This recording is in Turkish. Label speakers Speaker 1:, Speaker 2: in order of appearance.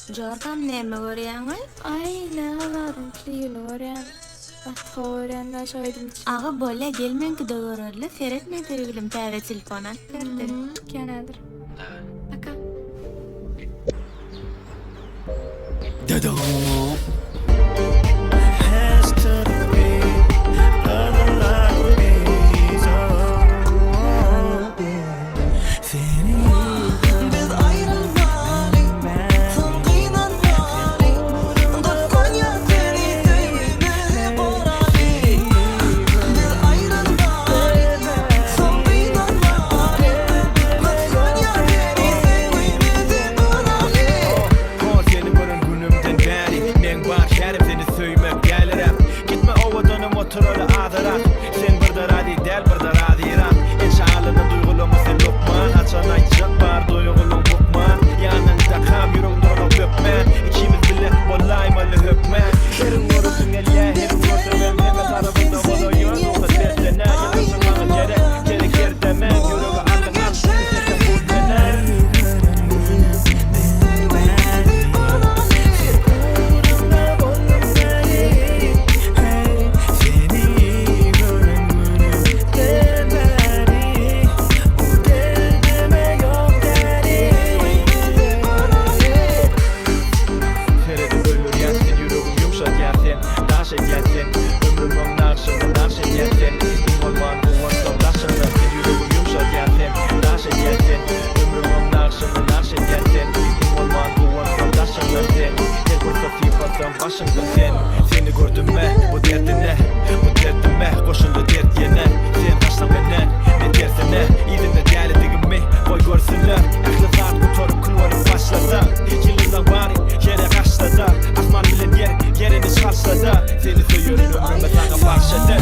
Speaker 1: Jorgam näme görýäňiz?
Speaker 2: Ay, ne alarım kliyini görýän. Athoran da şoýdum.
Speaker 1: Aga bola gelmenki de görerli. Feret ne tergilim täze telefona.
Speaker 2: Kenadır. Aka.
Speaker 3: Dada.
Speaker 4: Biz ayrılmaly, sangynan maly. Gonya seni sevmeli boraly. Biz ayrılmaly, sangynan maly. Gonya seni sevmeli boraly.
Speaker 3: Kol seni görün günümden beri. Men bar şerim seni söymek gelirim. Gitme ovadanım oturulu adırak. Sen burada radi del burada radiram. İnşallah'ın duygulumu sen lokman. Açan ayçak var duygulum bukman. Yanında kam yürek durma köpmen. İkimiz bile bollaymalı hökmen. Herim görürsün el ya herim görsün el. Hemen tarafında oluyor yoksa seslene. Yakasın bana gerek yer demem. Yüreği anlanan sesle bulmeler. Başımdan seni gördüm ben bu derdine koşuldu dert yine sen kaçtan benden ne dersene İzinde değerli mi koy görsünler aklı saat motoru kulvarıp başlasa yılından bari yere kaçladı asman bile yerini şaşladı seni söyüyorum ömrüme sana başladı